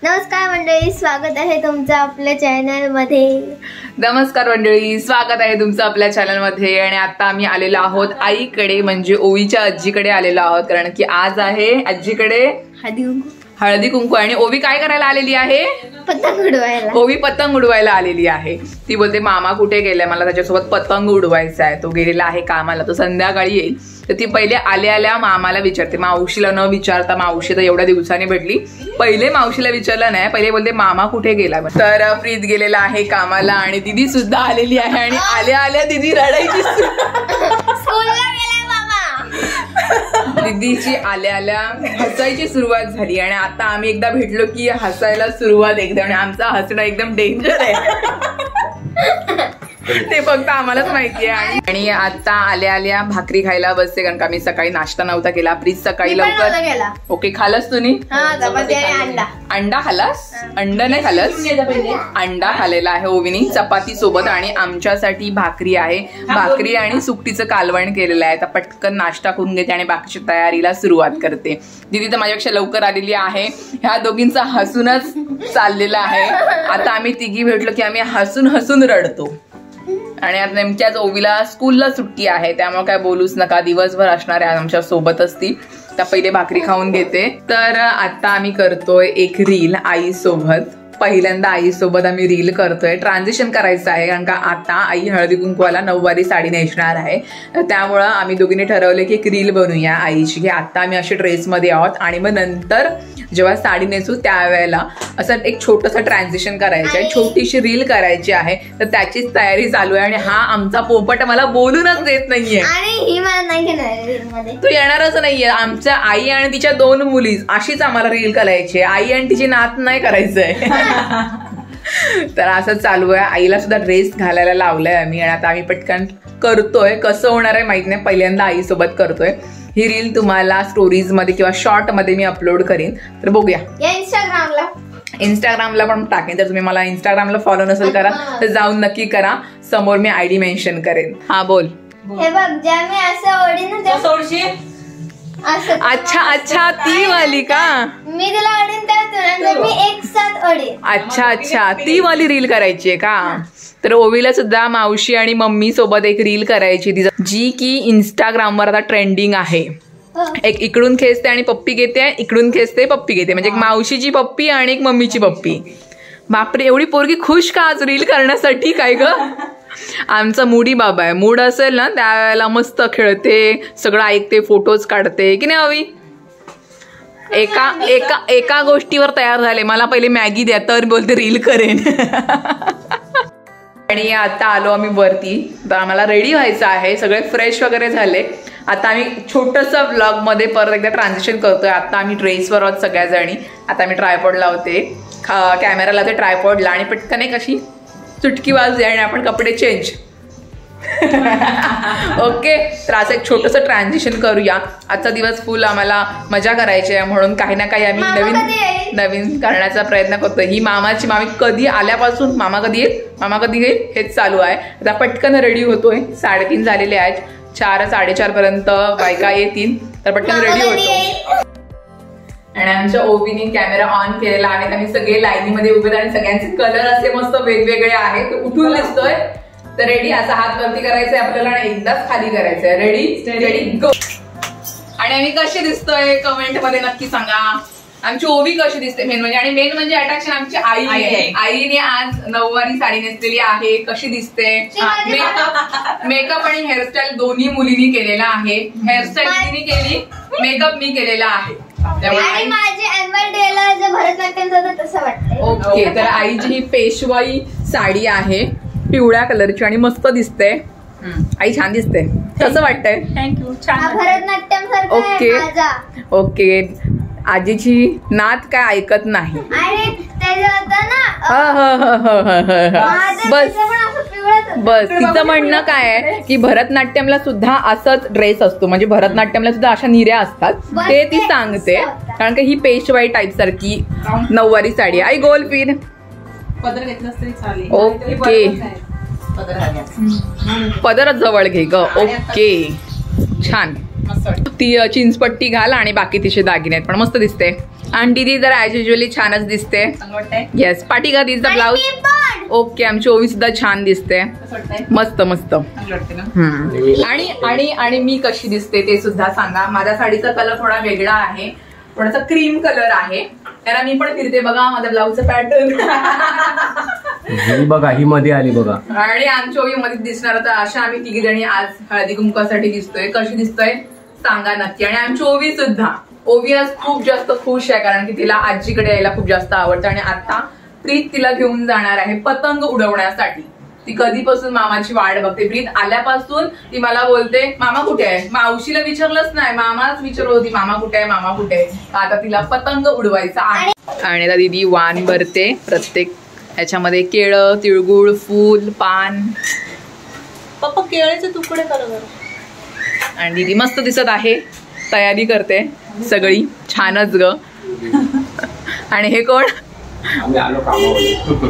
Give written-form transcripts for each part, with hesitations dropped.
नमस्कार मंडळी, स्वागत आहे तुमचं आपल्या चॅनल मध्ये. नमस्कार मंडळी, स्वागत आहे तुमचं आपल्या चॅनल मध्ये. आणि आता आम्ही आलेलो आहोत आईकडे, म्हणजे ओवीच्या आजीकडे आलेलो आहोत, कारण की आज आहे आजीकडे हळदी कुंकू. आणि ओवी काय करायला आलेली आहे? पतंग उडवायला. ओवी पतंग उडवायला आलेली आहे. ती बोलते मामा कुठे गेलाय, मला त्याच्यासोबत पतंग उडवायचा आहे. तो गेलेला आहे कामाला, तो संध्याकाळी येईल. तर ती पहिले आल्या मामाला विचारते, मावशीला न विचारता. मावशी तर एवढ्या दिवसांनी भेटली, पहिले मावशीला विचारलं नाही, पहिले बोलते मामा कुठे गेला. तर प्रीत गेलेला आहे कामाला आणि दिदी सुद्धा आलेली आहे. आणि आल्या दिदी रडायची. दिदीची आल्या हसायची सुरुवात झाली. आणि आता आम्ही एकदा भेटलो की हसायला सुरुवात एकदम. आणि आमचा हसणं एकदम डेंजर आहे, ते फक्त आम्हालाच माहिती आहे. आणि आता आल्या भाकरी खायला बसते, कारण का मी सकाळी नाश्ता नव्हता केला. प्लीज सकाळी लवकर. ओके, खालस तुम्ही? अंडा खालास? अंडा नाही खालस, अंडा खाल्लेला आहे ओवीनी चपाती सोबत. आणि आमच्यासाठी भाकरी आहे, भाकरी आणि सुकटीचं कालवण केलेलं आहे. तर पटकन नाश्ता करून घेते आणि बाकीच्या तयारीला सुरुवात करते. दीदी तर माझ्यापेक्षा लवकर आलेली आहे. ह्या दोघींचा हसूनच चाललेला आहे. आता आम्ही तिघी भेटलो की आम्ही हसून हसून रडतो. आणि आता नेमक्याच ओवीला स्कूलला सुट्टी आहे, त्यामुळे काय बोलूच नका, दिवसभर असणार आहे आमच्या सोबतच ती. तर पहिले भाकरी खाऊन घेते. तर आता आम्ही करतोय एक रील आईसोबत. पहिल्यांदा आईसोबत आम्ही रील करतोय. ट्रान्झिशन करायचं आहे, कारण का आता आई हळदी कुंकवाला नऊवारी साडी नेसणार आहे. त्यामुळं आम्ही दोघींनी ठरवलं की एक रील बनवूया आईची, की आता आम्ही अशा ड्रेसमध्ये आहोत. आणि मग नंतर जेव्हा साडी नेसू त्यावेळेला असं एक छोटंसं ट्रान्झिशन करायचं आहे, छोटीशी रील करायची आहे. तर त्याचीच तयारी चालू आहे. आणि हा आमचा पोपट मला बोलूनच देत नाहीये. तू येणारच नाहीये. आमच्या आई आणि तिच्या 2 मुली अशीच आम्हाला रील करायची आहे. आई आणि तिची नात नाही करायचंय. तर असं चालू आहे. आईला सुद्धा ड्रेस घालायला लावलाय आम्ही. आणि आता आम्ही पटकन करतोय. कसं होणार आहे माहित नाही, पहिल्यांदा आईसोबत करतोय. ही रील तुम्हाला स्टोरीज मध्ये किंवा शॉर्ट मध्ये मी अपलोड करीन, तर बघूया. इंस्टाग्रामला पण टाकेन. तर तुम्ही मला इंस्टाग्रामला फॉलो नसेल करा तर जाऊन नक्की करा. समोर मी आयडी मेन्शन करेन. हा बोल. हे बघ, ज्या मी असं ओढीन अच्छा ती वाली का? मी तुला ओढीन तर मी एक साथ ओढीन. अच्छा ती वाली रील करायची आहे का? तर ओवीला सुद्धा मावशी आणि मम्मी सोबत एक रील करायची, जी की इंस्टाग्रामवर आता ट्रेंडिंग आहे. एक इकडून खेचते आणि पप्पी घेते, इकडून खेचते पप्पी घेते, म्हणजे एक मावशीची पप्पी आणि एक मम्मीची पप्पी. बापरे, एवढी पोरगी खुश का आज रील करण्यासाठी? काय ग, आमचा मूडी बाबा आहे. मूड असेल ना त्यावेळेला मस्त खेळते, सगळं ऐकते, फोटोज काढते, की नाही ओवी? एका गोष्टीवर तयार झाले, मला पहिले मॅगी द्या तर बोलते रील करेन. आणि आता आलो आम्ही वरती. तर आम्हाला रेडी व्हायचं आहे, सगळे फ्रेश वगैरे झाले. आता आम्ही छोटंसं व्लॉग मध्ये परत एकदा ट्रान्झिशन करतोय. आता आम्ही ड्रेसवर आहोत सगळ्याजणी. आता मी ट्रायपॉड लावते, कॅमेरा लावते ट्रायपॉडला, आणि पटकन एक अशी चुटकी वाजते आणि आपण कपडे चेंज. ओके, तर असं एक छोटंसं ट्रान्झिशन करूया. आजचा दिवस फुल आम्हाला मजा करायची आहे, म्हणून काही ना काही आम्ही नवीन करण्याचा प्रयत्न करतोय. ही मामी कधी आल्यापासून मामा कधी येईल हेच चालू आहे. आता पटकन रेडी होतोय. 3:30 झालेले आहेत. 4-4:30 पर्यंत बायका येतील, तर पटकन रेडी होतो. आणि आमच्या ओवीने कॅमेरा ऑन केलेला आहे. आम्ही सगळे लाईनीमध्ये उभे आणि सगळ्यांचे कलर असे मस्त वेगवेगळे आहेत. उठून दिसतोय. तर रेडी, असा हात वरती करायचंय आपल्याला आणि एकदाच खाली करायचंय. रेडी गो. आणि आम्ही कसे दिसतोय कमेंट मध्ये नक्की सांगा. आमची ओवी कशी दिसते मेन म्हणजे अट्रॅक्शन आमची आई आहे. आईने आज नऊवारी साडी नेसलेली आहे. कशी दिसते? मेकअप आणि हेअरस्टाईल दोन्ही मुलींनी केलेला आहे. हेअरस्टाईल तिने केली, मेकअप मी केलेला आहे. ओके, तर आईची ही पेशवाई साडी आहे पिवळ्या कलरची आणि मस्त दिसते. आई छान दिसते. कसं वाटतंय? थँक्यू, छान. भरतनाट्यम. ओके. आजीची नात काय ऐकत नाही. बस तिचं म्हणणं काय आहे की भरतनाट्यमला सुद्धा असाच ड्रेस असतो, म्हणजे भरतनाट्यमला सुद्धा अशा निऱ्या असतात, ते ती सांगते. कारण की ही पेशवाई टाईप सारखी नऊवारी साडी. आई गोल फिर पदर घेतलास तरी चालेल. ओके, पदरच जवळ घे ग. ओके, छान. ती चिंचपट्टी घाल आणि बाकी तिचे दागिने आहेत, पण मस्त दिसते. आणि दीदी तर ऍज युजली छानच दिसते. वाटतंय येस पाठी का दिसतं ब्लाऊज. ओके आमची ओवी सुद्धा छान दिसते. मस्त मस्त. आणि आणि आणि मी कशी दिसते ते सुद्धा सांगा. माझ्या साडीचा कलर थोडा वेगळा आहे, थोडासा क्रीम कलर आहे. त्याला मी पण फिरते बघा माझ्या ब्लाऊजचं पॅटर्न बघा ही मध्ये आली बघा. आणि आमची ओवी मध्ये दिसणार. तर अशा आम्ही तिघी जणी आज हळदी कुंकवासाठी दिसतोय. कशी दिसतोय सांगा नक्की. आणि आमची ओवी सुद्धा. ओवी आज खूप जास्त खुश आहे कारण की तिला आजीकडे यायला खूप जास्त आवडतं. आणि आता प्रीत तिला घेऊन जाणार आहे पतंग उडवण्यासाठी. ती कधीपासून मामाची वाट बघते. प्रीत आल्यापासून ती मला बोलते मामा कुठे आहे. मावशीला विचारलंच नाही, मामाच विचारत होती मामा कुठे आहे मामा कुठे आहे. आता तिला पतंग उडवायचा आहे. आणि आता दीदी वाण भरते. प्रत्येक ह्याच्यामध्ये केळं, तिळगुळ, फूल, पान. पप्पा केळीचे तुकडे करा. आणि दीदी मस्त दिसत आहे. तयारी करते सगळी छानच ग. आणि हे कोण. आम्ही आलो कामावर.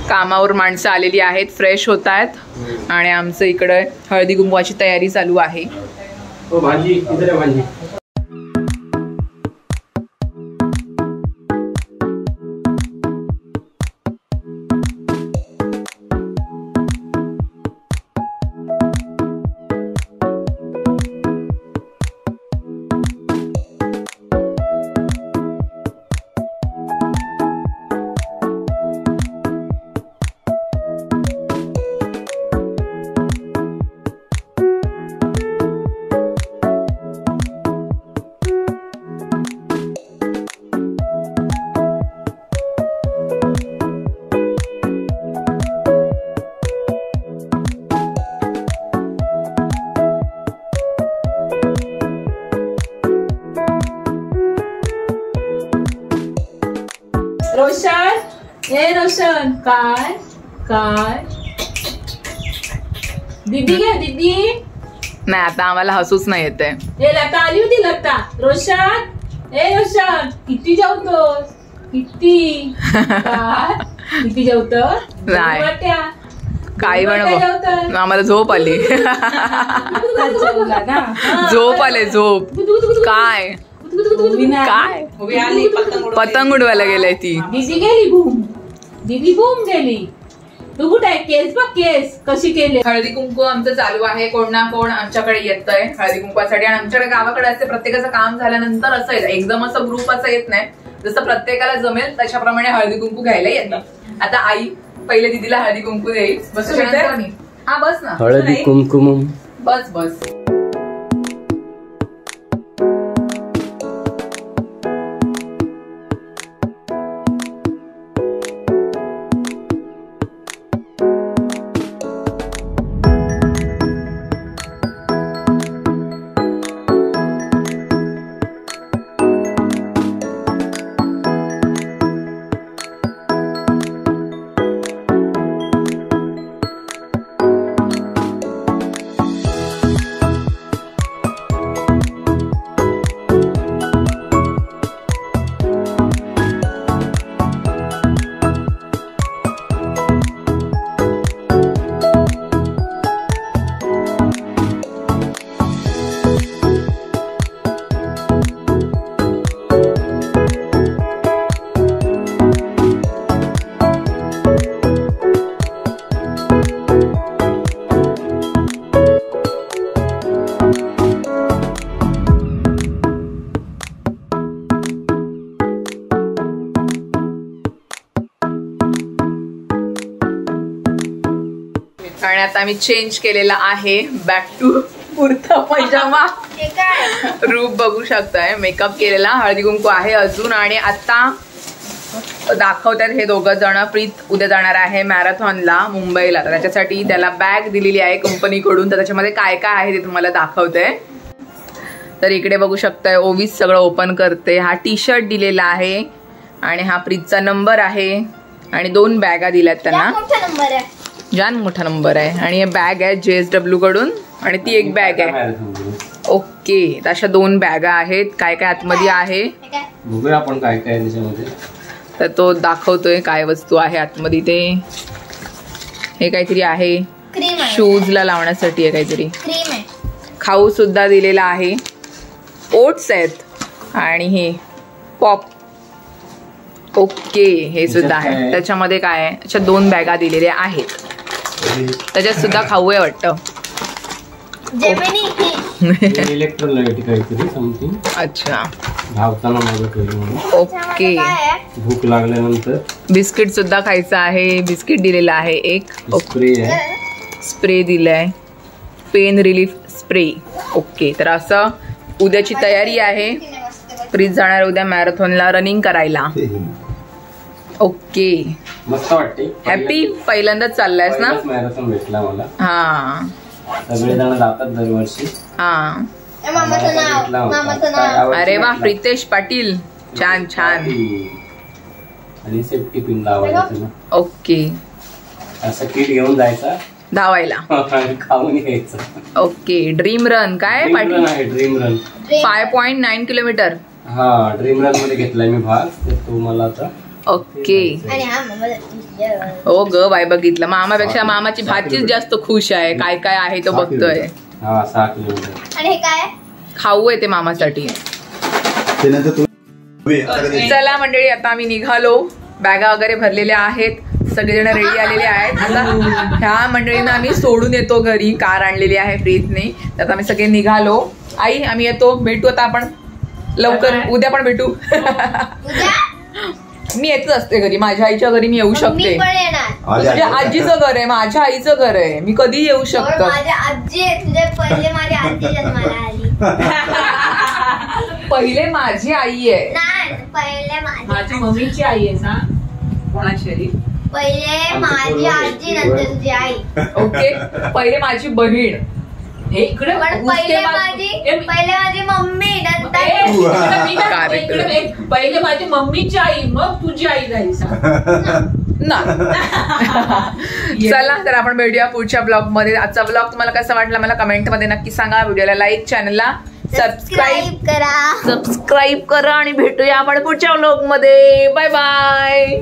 कामावर माणसं आलेली आहेत, फ्रेश होत आहेत. आणि आमचं इकडे हळदी कुंकवाची तयारी चालू आहे. भाजी इकडे भाजी. रोशन ए रोशन काय काय दीदी घ्या दीदी. नाही आता आम्हाला हसूच नाही येते. ए लता आली होती लता. रोशन ए रोशन किती जेवतोस किती काय किती जेवतोस. नाही. वाट्या काही पण आम्हाला झोप आली. जेवला ना. झोप आले झोप. काय काय पतंग उडवायला गेलाय ती. दीदी गेली बूम. दीदी बूम गेली. तू कुठे आहे. केस बघ केस कशी केली. हळदी कुंकू आमचं चालू आहे. कोण ना कोण आमच्याकडे येतंय हळदी कुंकवासाठी. आणि आमच्याकडे गावाकडे असते प्रत्येकाचं काम झाल्यानंतर असं येतं. एकदम असं ग्रुप असं येत नाही. जसं प्रत्येकाला जमेल तशाप्रमाणे हळदी कुंकू घ्यायला येतं. आता आई पहिले दीदीला हळदी कुंकू देईल. बस हा बस ना. हळदी कुंकुम. बस बस. आणि आता आम्ही चेंज केलेला आहे बॅक टू कुर्ता पैजामा. रूप बघू शकताय. मेकअप केलेला. हळदी कुंकू आहे अजून. आणि आता दाखवतात हे दोघं जण. प्रीत उद्या जाणार आहे मॅरेथॉनला मुंबईला. तर त्याच्यासाठी त्याला बॅग दिलेली आहे कंपनीकडून. तर त्याच्यामध्ये काय काय आहे ते तुम्हाला दाखवते. तर इकडे बघू शकताय ओवीस सगळं ओपन करते. हा टी शर्ट दिलेला आहे आणि हा प्रीतचा नंबर आहे. आणि 2 बॅगा दिल्यात त्यांना. जान मोठा नंबर आहे. आणि हे बॅग आहे JSW कडून. आणि ती एक बॅग आहे. ओके तर अशा 2 बॅगा आहेत. काय काय आतमध्ये आहे बघूया आपण काय काय त्याच्यामध्ये. तर तो दाखवतोय काय वस्तू आहे आतमध्ये. ते हे काहीतरी आहे शूजला लावण्यासाठी आहे काहीतरी. खाऊ सुद्धा दिलेला आहे. ओट्स आहेत आणि हे पॉप ओके, हे सुद्धा आहे. काय? त्याच्यामध्ये काय आहे? अशा 2 बॅगा दिलेल्या आहेत. त्याच्यात सुद्धा खाऊ आहे वाटतं. जेमिनी इलेक्ट्रोलाइट काहीतरी समथिंग. अच्छा, धावताना मदत होईल म्हणून. ओके. भूक लागल्यानंतर बिस्किट सुद्धा खायचं आहे. बिस्किट दिलेलं आहे एक. स्प्रे आहे. स्प्रे दिलाय, पेन रिलीफ स्प्रे. ओके, तर असं उद्याची तयारी आहे. प्रीत जाणार उद्या मॅरेथॉनला रनिंग करायला. ओके, मस्त वाटते. हॅपी. पहिल्यांदाच चाललायस ना? मॅरेथॉन भेटला मला. हा सगळेजण जातात दरवर्षी. हा. मामाचं नाव, मामाचं नाव. अरे वा, प्रितेश पाटील. छान छान. आणि सेफ्टी पिन लावायचं. ओके, असं किट घेऊन जायचा धावायला. आणि खाऊन यायचं. ओके, ड्रीम रन काय ड्रीम पाटील? रन आहे, ड्रीम रन. 5.9 किलोमीटर. हा, ड्रीम रन मध्ये घेतलाय मी भाग. तर तो मला आता ओके. आणि हा मामाचा टीचर. हो ग बाय, बघितलं. मामापेक्षा मामाची भाचीच जास्त खुश आहे. काय काय आहे तो बघतोय. हा, 6 किलोमीटर. आणि हे काय आहे? खाऊ आहे ते मामासाठी. चला मंडळी, आता आम्ही निघालो. बॅगा वगैरे भरलेल्या आहेत. सगळेजण रेडी आलेले आहेत. आता ह्या मंडळींना आम्ही सोडून येतो घरी. कार आणलेली आहे प्रीतने. तर आम्ही सगळे निघालो. आई, आम्ही येतो. भेटू आता आपण लवकर. उद्या पण भेटू. उद्या मी येतच असते घरी. माझ्या आईच्या घरी मी येऊ मी शकते. पण येणार. तुझ्या आजीचं घर आहे, माझ्या आईचं घर आहे. मी कधी येऊ और शकतो. माझ्या आजी आहे. तुझे पहिले माझी आजी जन्माला आली. पहिले माझी आई आहे. नाही, पहिले माझी माझी मम्मीची आई आहे ना. कोणाची? पहिले माझी आजी, नंतर तुझी आई. ओके, पहिले माझी बहीण. हे इकडे पण पहिले माझी मम्मी, नंतर पहिले माझी मम्मीची आई, मग तुझी आई झाली. ना. चला, तर आपण भेटूया पुढच्या ब्लॉग मध्ये. आजचा ब्लॉग तुम्हाला कसा वाटला मला कमेंट मध्ये नक्की सांगा. व्हिडिओला लाईक, चॅनलला सबस्क्राईब करा. करा आणि भेटूया आपण पुढच्या ब्लॉग मध्ये. Bye bye.